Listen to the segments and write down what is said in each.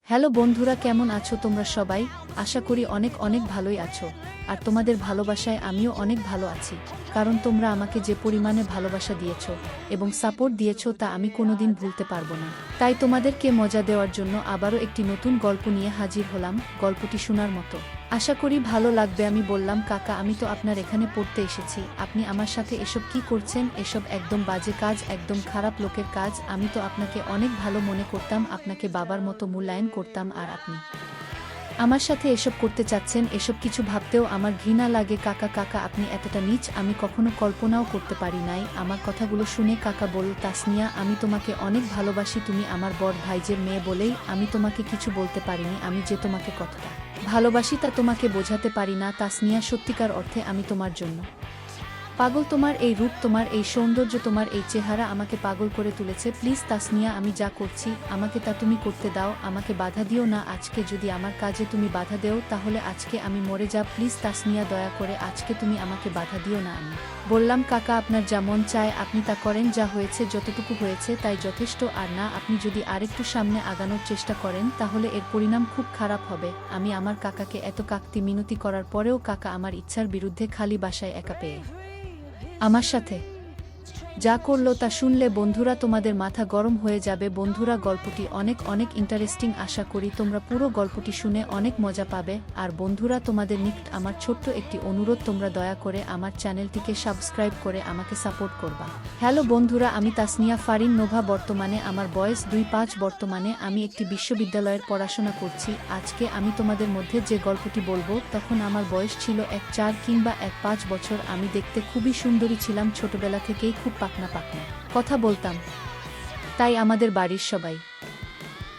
Hello বন্ধুরা, কেমন আছো তোমরা সবাই? আশা করি অনেক অনেক ভালোই আছো। আর তোমাদের ভালোবাসায় আমিও অনেক ভালো আছি, কারণ তোমরা আমাকে যে পরিমাণে ভালোবাসা দিয়েছো এবং সাপোর্ট দিয়েছো তা আমি কোনোদিন ভুলতে পারবো না। তাই তোমাদেরকে মজা দেওয়ার জন্য আবারও একটি নতুন গল্প নিয়ে হাজির হলাম, গল্পটি শোনার মতো। আশা করি ভালো লাগবে। আমি বললাম, কাকা আমি তো আপনার এখানে পড়তে এসেছি, আপনি আমার সাথে এসব কি করছেন? এসব একদম বাজে কাজ, একদম খারাপ লোকের কাজ। আমি তো আপনাকে অনেক ভালো মনে করতাম, আপনাকে বাবার মতো মূল্যায়ন করতাম, আর আপনি আমার সাথে এসব করতে চাচ্ছেন, এসব কিছু ভাবতেও আমার ঘৃণা লাগে। কাকা কাকা আপনি এতটা নীচ আমি কখনো কল্পনাও করতে পারি নাই। আমার কথাগুলো শুনে কাকা বলল, তাসনিয়া আমি তোমাকে অনেক ভালোবাসি, তুমি আমার বড় ভাইজের মেয়ে বলেই আমি তোমাকে কিছু বলতে পারিনি। আমি যে তোমাকে কতটা ভালোবাসি তা তোমাকে বোঝাতে পারি না তাসনিয়া, সত্যিকার অর্থে আমি তোমার জন্য পাগল। তোমার এই রূপ, তোমার এই সৌন্দর্য, তোমার এই চেহারা আমাকে পাগল করে তুলেছে। প্লিজ তাসনিয়া, আমি যা করছি আমাকে তা তুমি করতে দাও, আমাকে বাধা দিও না। আজকে যদি আমার কাজে তুমি বাধা দেও তাহলে আজকে আমি মরে যাব। প্লিজ তাসনিয়া, দয়া করে আজকে তুমি আমাকে বাধা দিও না। আমি বললাম, কাকা আপনার যা মন চায় আপনি তা করেন, যা হয়েছে যতটুকু হয়েছে তাই যথেষ্ট। আর না, আপনি যদি আরেকটু সামনে আগানোর চেষ্টা করেন তাহলে এর পরিণাম খুব খারাপ হবে। আমি আমার কাকাকে এত কাকতি মিনতি করার পরেও কাকা আমার ইচ্ছার বিরুদ্ধে খালি বাসায় একা পেয়ে আমার সাথে যা করলো তা শুনলে বন্ধুরা তোমাদের মাথা গরম হয়ে যাবে। বন্ধুরা, গল্পটি অনেক অনেক ইন্টারেস্টিং, আশা করি তোমরা পুরো গল্পটি শুনে অনেক মজা পাবে। আর বন্ধুরা, তোমাদের নিকট আমার ছোট্ট একটি অনুরোধ, তোমরা দয়া করে আমার চ্যানেলটিকে সাবস্ক্রাইব করে আমাকে সাপোর্ট করবা। হ্যালো বন্ধুরা, আমি তাসনিয়া ফারিন নোভা, বর্তমানে আমার বয়স 25। বর্তমানে আমি একটি বিশ্ববিদ্যালয়ের পড়াশোনা করছি। আজকে আমি তোমাদের মধ্যে যে গল্পটি বলবো তখন আমার বয়স ছিল 4 কিংবা 5 বছর। আমি দেখতে খুবই সুন্দরী ছিলাম, ছোটবেলা থেকেই খুব পাকনা পাকনা কথা বলতাম, তাই আমাদের বাড়ির সবাই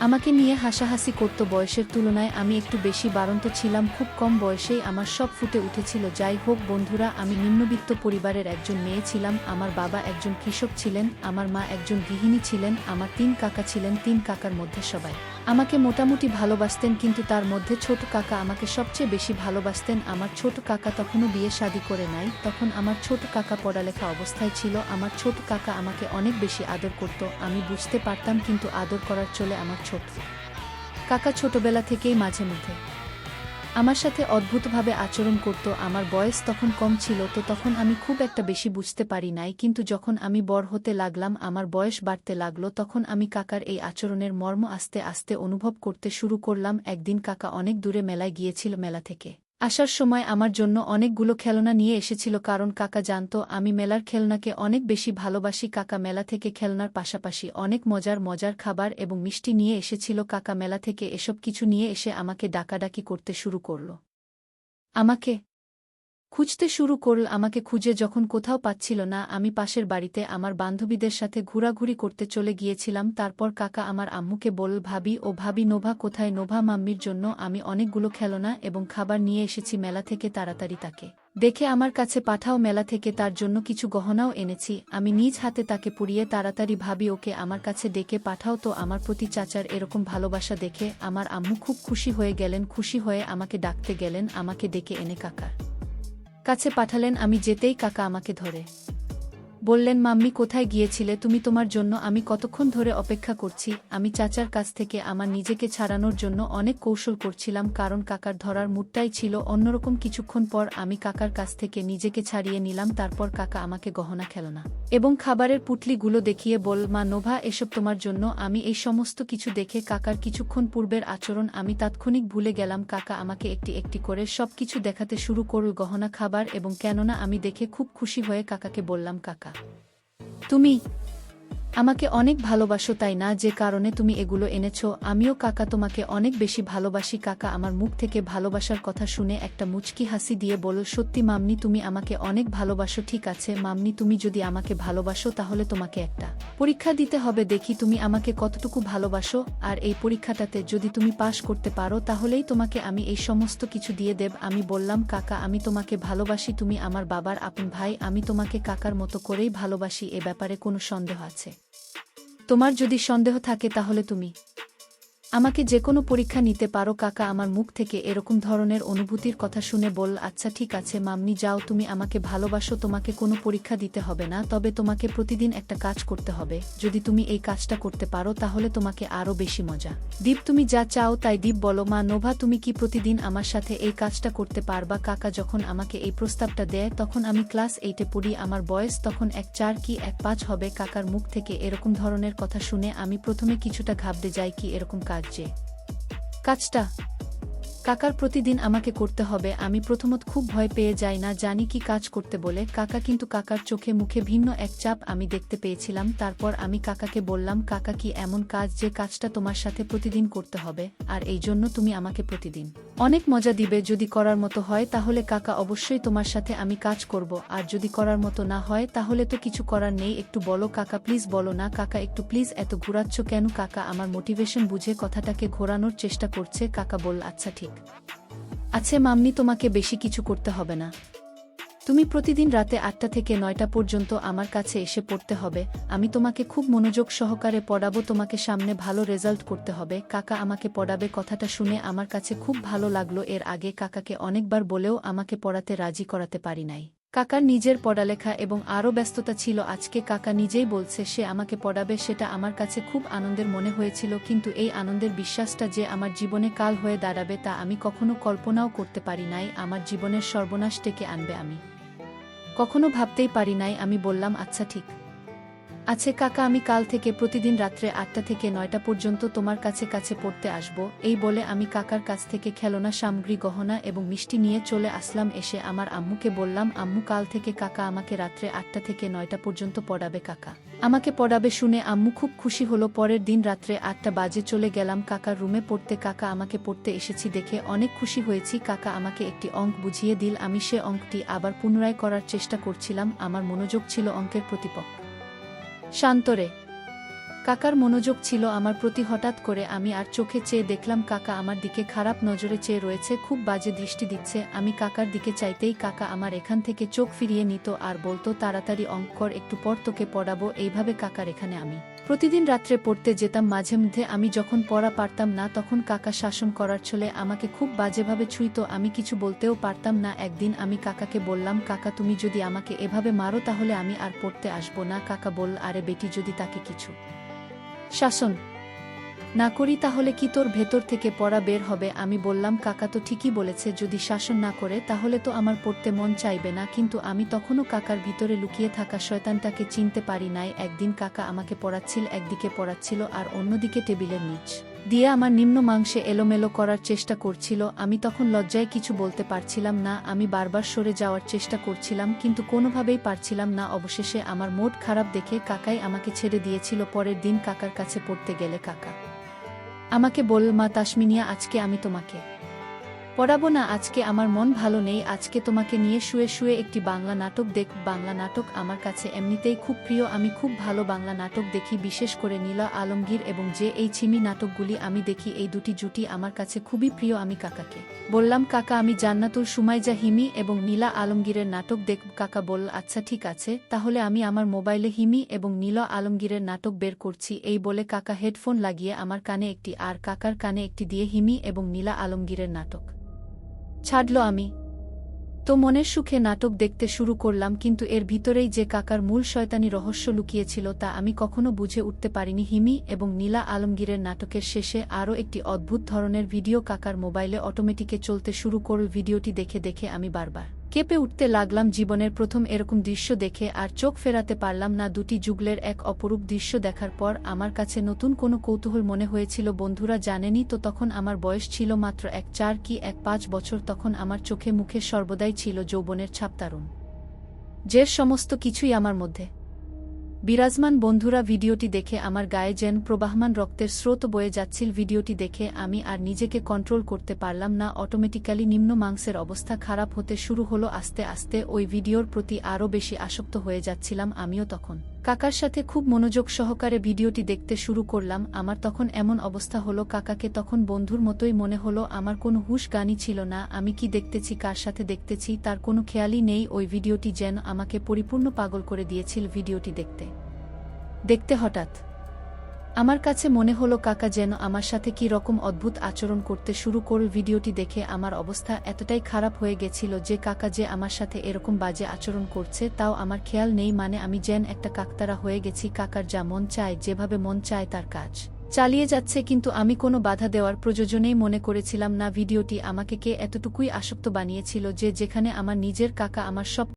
আমাকে নিয়ে হাসাহাসি করত। বয়সের তুলনায় আমি একটু বেশি বাড়ন্ত ছিলাম, খুব কম বয়সেই আমার সব ফুটে উঠেছিল। যাই হোক বন্ধুরা, আমি নিম্নবিত্ত পরিবারের একজন মেয়ে ছিলাম। আমার বাবা একজন কৃষক ছিলেন, আমার মা একজন গৃহিণী ছিলেন, আমার 3 কাকা ছিলেন। 3 কাকার মধ্যে সবাই আমাকে মোটামুটি ভালোবাসতেন, কিন্তু তার মধ্যে ছোট কাকা আমাকে সবচেয়ে বেশি ভালোবাসতেন। আমার ছোট কাকা তখনও বিয়ে শাদী করে নাই, তখন আমার ছোট কাকা পড়ালেখা অবস্থায় ছিল। আমার ছোট কাকা আমাকে অনেক বেশি আদর করত, আমি বুঝতে পারতাম, কিন্তু আদর করার চলে আমার ছোট কাকা ছোটবেলা থেকেই মাঝে মধ্যে আমার সাথে অদ্ভুতভাবে আচরণ করত। আমার বয়স তখন কম ছিল, তো তখন আমি খুব একটা বেশি বুঝতে পারি নাই, কিন্তু যখন আমি বড় হতে লাগলাম, আমার বয়স বাড়তে লাগলো, তখন আমি কাকার এই আচরণের মর্ম আস্তে আস্তে অনুভব করতে শুরু করলাম। একদিন কাকা অনেক দূরে মেলায় গিয়েছিল, মেলা থেকে আসার সময় আমার জন্য অনেকগুলো খেলনা নিয়ে এসেছিল, কারণ কাকা জানতো আমি মেলার খেলনাকে অনেক বেশি ভালোবাসি। কাকা মেলা থেকে খেলনার পাশাপাশি অনেক মজার মজার খাবার এবং মিষ্টি নিয়ে এসেছিল। কাকা মেলা থেকে এসব কিছু নিয়ে এসে আমাকে ডাকাডাকি করতে শুরু করল, আমাকে খুঁজতে শুরু করল। আমাকে খুঁজে যখন কোথাও পাচ্ছিল না, আমি পাশের বাড়িতে আমার বান্ধবীদের সাথে ঘোরাঘুরি করতে চলে গিয়েছিলাম। তারপর কাকা আমার আম্মুকে বলল, ভাবি ও ভাবি, নোভা কোথায়? নোভা মাম্মির জন্য আমি অনেকগুলো খেলনা এবং খাবার নিয়ে এসেছি মেলা থেকে, তাড়াতাড়ি তাকে দেখে আমার কাছে পাঠাও। মেলা থেকে তার জন্য কিছু গহনাও এনেছি, আমি নিজ হাতে তাকে পরিয়ে তাড়াতাড়ি ভাবি ওকে আমার কাছে ডেকে পাঠাও। তো আমার প্রতি চাচার এরকম ভালোবাসা দেখে আমার আম্মু খুব খুশি হয়ে গেলেন। খুশি হয়ে আমাকে ডাকতে গেলেন, আমাকে ডেকে এনে কাকার কাছে পাঠালেন। আমি যেতেই কাকা আমাকে ধরে বললেন, মাম্মি কোথায় গিয়েছিলে তুমি? তোমার জন্য আমি কতক্ষণ ধরে অপেক্ষা করছি। আমি চাচার কাছ থেকে আমার নিজেকে ছাড়ানোর জন্য অনেক কৌশল করছিলাম, কারণ কাকার ধরার মুডটাই ছিল অন্যরকম। কিছুক্ষণ পর আমি কাকার কাছ থেকে নিজেকে ছাড়িয়ে নিলাম। তারপর কাকা আমাকে গহনা, খেলনা এবং খাবারের পুটলিগুলো দেখিয়ে বল, মা নোভা এসব তোমার জন্য। আমি এই সমস্ত কিছু দেখে কাকার কিছুক্ষণ পূর্বের আচরণ আমি তাৎক্ষণিক ভুলে গেলাম। কাকা আমাকে একটি একটি করে সব কিছু দেখাতে শুরু করল, গহনা, খাবার এবং কেননা। আমি দেখে খুব খুশি হয়ে কাকাকে বললাম, কাকা তুমি আমাকে অনেক ভালোবাসো তাই না, যে কারণে তুমি এগুলো এনেছো? আমিও কাকা তোমাকে অনেক বেশি ভালোবাসি। কাকা আমার মুখ থেকে ভালোবাসার কথা শুনে একটা মুচকি হাসি দিয়ে বলল, সত্যি মাম্নি তুমি আমাকে অনেক ভালোবাসো। ঠিক আছে মাম্নি, তুমি যদি আমাকে ভালোবাসো তাহলে তোমাকে একটা পরীক্ষা দিতে হবে, দেখি তুমি আমাকে কতটুকু ভালোবাসো। আর এই পরীক্ষাটাতে যদি তুমি পাশ করতে পারো তাহলেই তোমাকে আমি এই সমস্ত কিছু দিয়ে দেব। আমি বললাম, কাকা আমি তোমাকে ভালোবাসি, তুমি আমার বাবার আপন ভাই, আমি তোমাকে কাকার মতো করেই ভালোবাসি। এ ব্যাপারে কোনো সন্দেহ আছে? তোমার যদি সন্দেহ থাকে তাহলে তুমি আমাকে যে কোনো পরীক্ষা নিতে পারো। কাকা আমার মুখ থেকে এরকম ধরনের অনুভূতির কথা শুনে বলল, আচ্ছা ঠিক আছে মাম্মি, যাও, তুমি আমাকে ভালোবাসো, তোমাকে কোনো পরীক্ষা দিতে হবে না, তবে তোমাকে প্রতিদিন একটা কাজ করতে হবে। যদি তুমি এই কাজটা করতে পারো তাহলে তোমাকে আরও বেশি মজা দীপ, তুমি যা চাও তাই। দীপ বলো, মা নোভা তুমি কি প্রতিদিন আমার সাথে এই কাজটা করতে পারবা? কাকা যখন আমাকে এই প্রস্তাবটা দেয় তখন আমি ক্লাস 8-এ পড়ি, আমার বয়স তখন 1-4 কি 1-5 হবে। কাকার মুখ থেকে এরকম ধরনের কথা শুনে আমি প্রথমে কিছুটা ঘাবড়ে যাই, কি এরকম কাজটা কাকার প্রতিদিন আমাকে করতে হবে। আমি প্রথমত খুব ভয় পেয়ে যাই, না জানি কি কাজ করতে বলে কাকা, কিন্তু কাকার চোখে মুখে ভিন্ন এক চাপ আমি দেখতে পেয়েছিলাম। তারপর আমি কাকাকে বললাম, কাকা কি এমন কাজ যে কাজটা তোমার সাথে প্রতিদিন করতে হবে, আর এই জন্য তুমি আমাকে প্রতিদিন অনেক মজা দিবে? যদি করার মতো হয় তাহলে কাকা অবশ্যই তোমার সাথে আমি কাজ করব, আর যদি করার মতো না হয় তাহলে তো কিছু করার নেই। একটু বলো কাকা, প্লিজ বলো না কাকা, একটু প্লিজ, এত ঘুরাচ্ছ কেন? কাকা আমার মোটিভেশন বুঝে কথাটাকে ঘোরানোর চেষ্টা করছে। কাকা বলল, আচ্ছা ঠিক আছে মাম্মি, তোমাকে বেশি কিছু করতে হবে না, তুমি প্রতিদিন রাতে 8টা থেকে 9টা পর্যন্ত আমার কাছে এসে পড়তে হবে। আমি তোমাকে খুব মনোযোগ সহকারে পড়াবো, তোমাকে সামনে ভালো রেজাল্ট করতে হবে। কাকা আমাকে পড়াবে, কথাটা শুনে আমার কাছে খুব ভালো লাগলো। এর আগে কাকাকে অনেকবার বলেও আমাকে পড়াতে রাজি করাতে পারি নাই। কাকার নিজের পড়ালেখা এবং আরও ব্যস্ততা ছিল। আজকে কাকা নিজেই বলছে সে আমাকে পড়াবে, সেটা আমার কাছে খুব আনন্দের মনে হয়েছিল। কিন্তু এই আনন্দের বিশ্বাসটা যে আমার জীবনে কাল হয়ে দাঁড়াবে তা আমি কখনো কল্পনাও করতে পারি নাই। আমার জীবনের সর্বনাশ ডেকে আনবে আমি কখনো ভাবতেই পারি নাই। আমি বললাম, আচ্ছা ঠিক আছে কাকা, আমি কাল থেকে প্রতিদিন রাত্রে 8টা থেকে 9টা পর্যন্ত তোমার কাছে পড়তে আসব। এই বলে আমি কাকার কাছ থেকে খেলনা সামগ্রী, গহনা এবং মিষ্টি নিয়ে চলে আসলাম। এসে আমার আম্মুকে বললাম, আম্মু কাল থেকে কাকা আমাকে রাত্রে 8টা থেকে 9টা পর্যন্ত পড়াবে। কাকা আমাকে পড়াবে শুনে আম্মু খুব খুশি হলো। পরের দিন রাত্রে 8টা বাজে চলে গেলাম কাকার রুমে পড়তে। কাকা আমাকে পড়তে এসেছি দেখে অনেক খুশি হয়েছি। কাকা আমাকে একটি অঙ্ক বুঝিয়ে দিল, আমি সে অঙ্কটি আবার পুনরায় করার চেষ্টা করছিলাম। আমার মনোযোগ ছিল অঙ্কের প্রতিপক্ষ শান্তরে, কাকার মনোযোগ ছিল আমার প্রতি। হঠাৎ করে আমি আর চোখে চেয়ে দেখলাম কাকা আমার দিকে খারাপ নজরে চেয়ে রয়েছে, খুব বাজে দৃষ্টি দিচ্ছে। আমি কাকার দিকে চাইতেই কাকা আমার এখান থেকে চোখ ফিরিয়ে নিত আর বলতো, তাড়াতাড়ি অঙ্ক কর, একটু পর তোকে পড়াবো। এইভাবে কাকার এখানে আমি প্রতিদিন রাত্রে পড়তে যেতাম। মাঝে মধ্যে আমি যখন পড়া পারতাম না তখন কাকা শাসন করার ছলে আমাকে খুব বাজেভাবে ছুঁইতো, আমি কিছু বলতেও পারতাম না। একদিন আমি কাকাকে বললাম, কাকা তুমি যদি আমাকে এভাবে মারো তাহলে আমি আর পড়তে আসবো না। কাকা বলল, আরে বেটি, যদি তাকে কিছু শাসন না করি তাহলে কি তোর ভেতর থেকে পড়া বের হবে? আমি বললাম, কাকা তো ঠিকই বলেছে, যদি শাসন না করে তাহলে তো আমার পড়তে মন চাইবে না। কিন্তু আমি তখনও কাকার ভিতরে লুকিয়ে থাকা শয়তানটাকে চিনতে পারি নাই। একদিন কাকা আমাকে পড়াচ্ছিল, একদিকে পড়াচ্ছিল আর অন্যদিকে টেবিলের নিচ দিয়ে আমার নিম্ন মাংসে এলোমেলো করার চেষ্টা করছিল। আমি তখন লজ্জায় কিছু বলতে পারছিলাম না। আমি বারবার সরে যাওয়ার চেষ্টা করছিলাম কিন্তু কোনোভাবেই পারছিলাম না। অবশেষে আমার মুড খারাপ দেখে কাকাই আমাকে ছেড়ে দিয়েছিল। পরের দিন কাকার কাছে পড়তে গেলে কাকা আমাকে বলল, মা তাসমিনিয়া, আজকে আমি তোমাকে পড়াবো না, আজকে আমার মন ভালো নেই, আজকে তোমাকে নিয়ে শুয়ে শুয়ে একটি বাংলা নাটক দেখব। বাংলা নাটক আমার কাছে এমনিতেই খুব প্রিয়, আমি খুব ভালো বাংলা নাটক দেখি, বিশেষ করে নীলা আলমগীর এবং যে এই ছিমি নাটকগুলি আমি দেখি, এই দুটি জুটি আমার কাছে খুবই প্রিয়। আমি কাকাকে বললাম, কাকা আমি জান্নাতুল সুমাইজা হিমি এবং নীলা আলমগীরের নাটক দেখব। কাকা বলল, আচ্ছা ঠিক আছে, তাহলে আমি আমার মোবাইলে হিমি এবং নীলা আলমগীরের নাটক বের করছি। এই বলে কাকা হেডফোন লাগিয়ে আমার কানে একটি আর কাকার কানে একটি দিয়ে হিমি এবং নীলা আলমগীরের নাটক ছাড়ল। আমি তো মনের সুখে নাটক দেখতে শুরু করলাম, কিন্তু এর ভিতরেই যে কাকার মূল শয়তানি রহস্য লুকিয়েছিল তা আমি কখনো বুঝে উঠতে পারিনি। হিমি এবং নীলা আলমগীরের নাটকের শেষে আরও একটি অদ্ভুত ধরনের ভিডিও কাকার মোবাইলে অটোমেটিকে চলতে শুরু করল। ভিডিওটি দেখে দেখে আমি বারবার কেঁপে উঠতে লাগলাম। জীবনের প্রথম এরকম দৃশ্য দেখে আর চোখ ফেরাতে পারলাম না। দুটি যুগলের এক অপরূপ দৃশ্য দেখার পর আমার কাছে নতুন কোনো কৌতূহল মনে হয়েছিল। বন্ধুরা জানেনই তো, তখন আমার বয়স ছিল মাত্র 1-4 কি 1-5 বছর। তখন আমার চোখে মুখে সর্বদাই ছিল যৌবনের ছাপ, তারুণ যে সমস্ত কিছুই আমার মধ্যে বিরাজমান। বন্ধুরা, ভিডিওটি দেখে আমার গায়ে যেন প্রবাহমান রক্তের স্রোত বয়ে যাচ্ছিল। ভিডিওটি দেখে আমি আর নিজেকে কন্ট্রোল করতে পারলাম না। অটোমেটিক্যালি নিম্ন মাংসের অবস্থা খারাপ হতে শুরু হলো। আস্তে আস্তে ওই ভিডিওর প্রতি আরও বেশি আসক্ত হয়ে যাচ্ছিলাম। আমিও তখন কাকার সাথে খুব মনোযোগ সহকারে ভিডিওটি দেখতে শুরু করলাম। আমার তখন এমন অবস্থা হলো, কাকাকে তখন বন্ধুর মতোই মনে হলো। আমার কোনো হুঁশ জ্ঞানই ছিল না, আমি কি দেখতেছি, কার সাথে দেখতেছি তার কোনো খেয়ালই নেই। ওই ভিডিওটি যেন আমাকে পরিপূর্ণ পাগল করে দিয়েছিল। ভিডিওটি দেখতে দেখতে হঠাৎ আমার কাছে মনে হলো কাকা যেন আমার সাথে কী রকম অদ্ভুত আচরণ করতে শুরু করল। ভিডিওটি দেখে আমার অবস্থা এতটাই খারাপ হয়ে গেছিল যে কাকা যে আমার সাথে এরকম বাজে আচরণ করছে তাও আমার খেয়াল নেই। মানে আমি যেন একটা কাকতারা হয়ে গেছি, কাকার যা মন চায় যেভাবে মন চায় তার কাজ চালিয়ে যাচ্ছে, কিন্তু আমি কোনো বাধা দেওয়ার প্রয়োজনেই মনে করেছিলাম না। ভিডিওটি আমাকে কে এতটুকুই আসক্ত বানিয়েছিল যে যেখানে আমার নিজের কাকা আমার সব